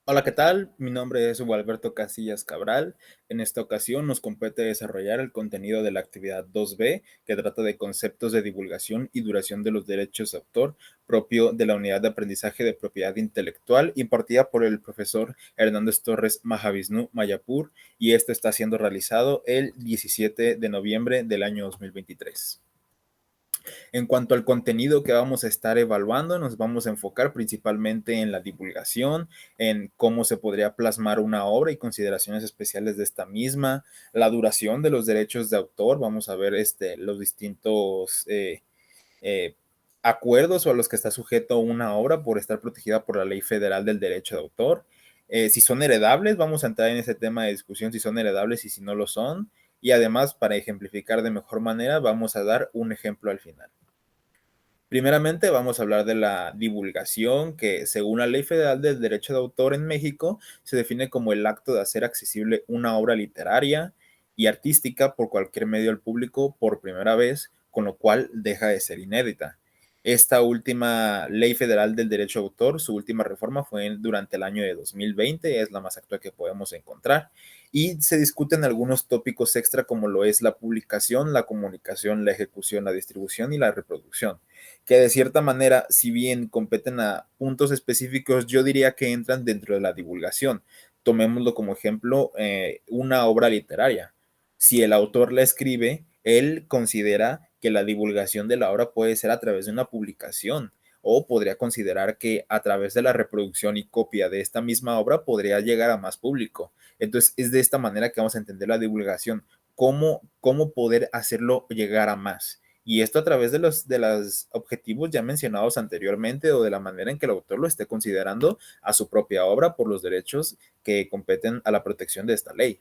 Hola, ¿qué tal? Mi nombre es Hugo Alberto Casillas Cabral. En esta ocasión nos compete desarrollar el contenido de la actividad 2B, que trata de conceptos de divulgación y duración de los derechos de autor, propio de la unidad de aprendizaje de propiedad intelectual, impartida por el profesor Hernández Torres Mahavishnu Mayapur, y esto está siendo realizado el 17 de noviembre del año 2023. En cuanto al contenido que vamos a estar evaluando, nos vamos a enfocar principalmente en la divulgación, en cómo se podría plasmar una obra y consideraciones especiales de esta misma, la duración de los derechos de autor, vamos a ver los distintos eh, acuerdos o a los que está sujeto una obra por estar protegida por la Ley Federal del Derecho de Autor. Si son heredables, vamos a entrar en ese tema de discusión si son heredables y si no lo son. Y además, para ejemplificar de mejor manera, vamos a dar un ejemplo al final. Primeramente, vamos a hablar de la divulgación, que según la Ley Federal del Derecho de Autor en México, se define como el acto de hacer accesible una obra literaria y artística por cualquier medio al público por primera vez, con lo cual deja de ser inédita. Esta última Ley Federal del Derecho de Autor, su última reforma fue durante el año de 2020, es la más actual que podemos encontrar, y se discuten algunos tópicos extra como lo es la publicación, la comunicación, la ejecución, la distribución y la reproducción, que de cierta manera, si bien competen a puntos específicos, yo diría que entran dentro de la divulgación. Tomémoslo como ejemplo, una obra literaria. Si el autor la escribe, él considera que la divulgación de la obra puede ser a través de una publicación, o podría considerar que a través de la reproducción y copia de esta misma obra podría llegar a más público. Entonces, es de esta manera que vamos a entender la divulgación, cómo poder hacerlo llegar a más. Y esto a través de los objetivos ya mencionados anteriormente o de la manera en que el autor lo esté considerando a su propia obra por los derechos que competen a la protección de esta ley.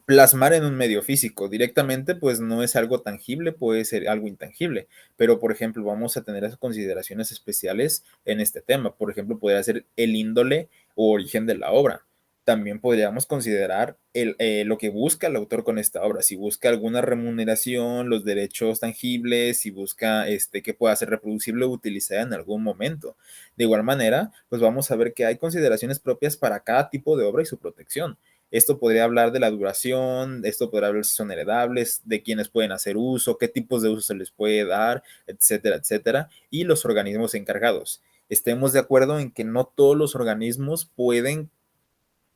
Plasmar en un medio físico directamente, pues no es algo tangible, puede ser algo intangible, pero por ejemplo, vamos a tener esas consideraciones especiales en este tema. Por ejemplo, podría ser el índole o origen de la obra. También podríamos considerar lo que busca el autor con esta obra, si busca alguna remuneración, los derechos tangibles, si busca que pueda ser reproducible o utilizada en algún momento. De igual manera, pues vamos a ver que hay consideraciones propias para cada tipo de obra y su protección. Esto podría hablar de la duración, esto podría hablar si son heredables, de quiénes pueden hacer uso, qué tipos de uso se les puede dar, etcétera, etcétera, y los organismos encargados. Estemos de acuerdo en que no todos los organismos pueden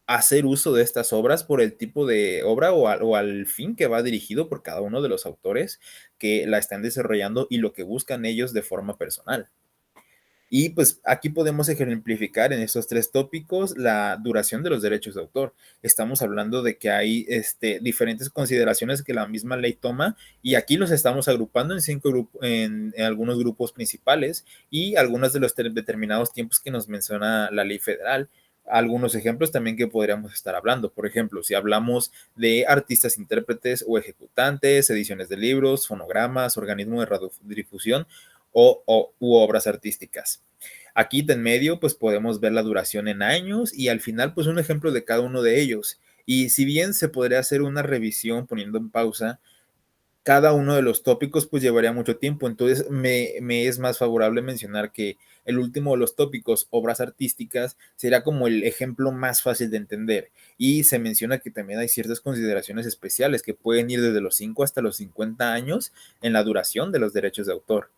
hacer uso de estas obras por el tipo de obra o al fin que va dirigido por cada uno de los autores que la están desarrollando y lo que buscan ellos de forma personal. Y pues aquí podemos ejemplificar en estos tres tópicos la duración de los derechos de autor. Estamos hablando de que hay diferentes consideraciones que la misma ley toma y aquí los estamos agrupando en cinco grupos, en algunos grupos principales y algunos de los determinados tiempos que nos menciona la ley federal. Algunos ejemplos también que podríamos estar hablando. Por ejemplo, si hablamos de artistas, intérpretes o ejecutantes, ediciones de libros, fonogramas, organismos de radiodifusión, u obras artísticas. Aquí de en medio, pues podemos ver la duración en años y al final, pues un ejemplo de cada uno de ellos. Y si bien se podría hacer una revisión poniendo en pausa, cada uno de los tópicos pues llevaría mucho tiempo. Entonces me es más favorable mencionar que el último de los tópicos, obras artísticas, será como el ejemplo más fácil de entender. Y se menciona que también hay ciertas consideraciones especiales que pueden ir desde los 5 hasta los 50 años en la duración de los derechos de autor.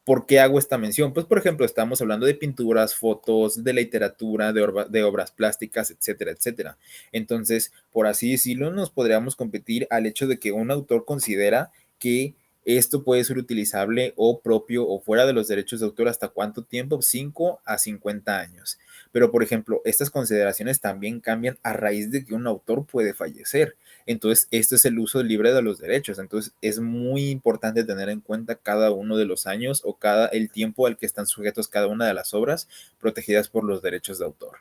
¿Por qué hago esta mención? Pues, por ejemplo, estamos hablando de pinturas, fotos, de literatura, de obras plásticas, etcétera, etcétera. Entonces, por así decirlo, nos podríamos competir al hecho de que un autor considera que esto puede ser utilizable o propio o fuera de los derechos de autor hasta cuánto tiempo, 5 a 50 años. Pero, por ejemplo, estas consideraciones también cambian a raíz de que un autor puede fallecer. Entonces, esto es el uso libre de los derechos. Entonces, es muy importante tener en cuenta cada uno de los años o el tiempo al que están sujetos cada una de las obras protegidas por los derechos de autor.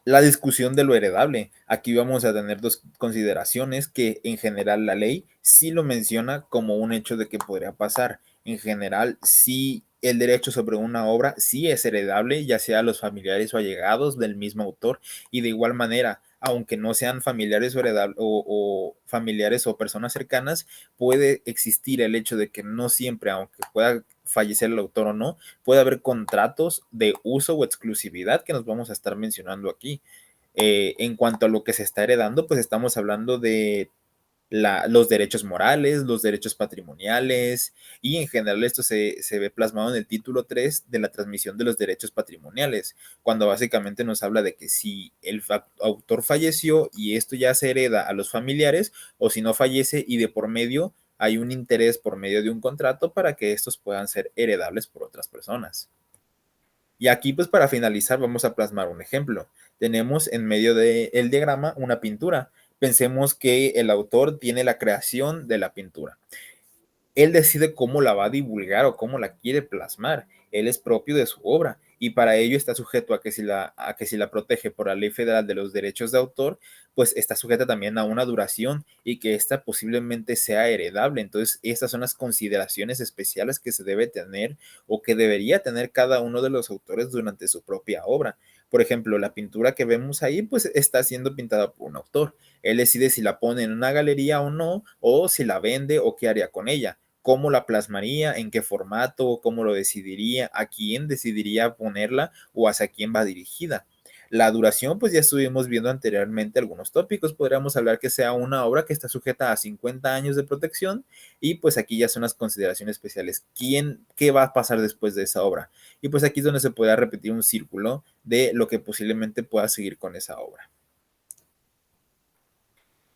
La discusión de lo heredable. Aquí vamos a tener dos consideraciones que en general la ley sí lo menciona como un hecho de que podría pasar. En general, sí el derecho sobre una obra sí es heredable, ya sea a los familiares o allegados del mismo autor, y de igual manera, aunque no sean familiares o familiares o personas cercanas, puede existir el hecho de que no siempre, aunque pueda fallecer el autor o no, puede haber contratos de uso o exclusividad que nos vamos a estar mencionando aquí. En cuanto a lo que se está heredando, pues estamos hablando de los derechos morales, los derechos patrimoniales y en general esto se ve plasmado en el título 3 de la transmisión de los derechos patrimoniales, cuando básicamente nos habla de que si el autor falleció y esto ya se hereda a los familiares o si no fallece y de por medio hay un interés por medio de un contrato para que estos puedan ser heredables por otras personas. Y aquí, pues para finalizar, vamos a plasmar un ejemplo. Tenemos en medio del diagrama una pintura. Pensemos que el autor tiene la creación de la pintura. Él decide cómo la va a divulgar o cómo la quiere plasmar. Él es propio de su obra y para ello está sujeto a que si la protege por la Ley Federal de los Derechos de Autor, pues está sujeta también a una duración y que ésta posiblemente sea heredable. Entonces, estas son las consideraciones especiales que se debe tener o que debería tener cada uno de los autores durante su propia obra. Por ejemplo, la pintura que vemos ahí, pues está siendo pintada por un autor. Él decide si la pone en una galería o no, o si la vende o qué haría con ella, cómo la plasmaría, en qué formato, cómo lo decidiría, a quién decidiría ponerla o hacia quién va dirigida. La duración, pues ya estuvimos viendo anteriormente algunos tópicos. Podríamos hablar que sea una obra que está sujeta a 50 años de protección y pues aquí ya son las consideraciones especiales. ¿Qué va a pasar después de esa obra? Y pues aquí es donde se puede repetir un círculo de lo que posiblemente pueda seguir con esa obra.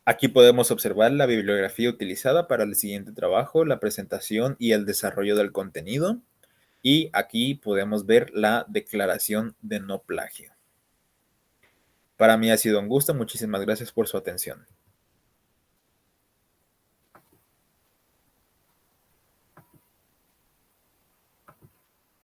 Aquí podemos observar la bibliografía utilizada para el siguiente trabajo, la presentación y el desarrollo del contenido. Y aquí podemos ver la declaración de no plagio. Para mí ha sido un gusto. Muchísimas gracias por su atención.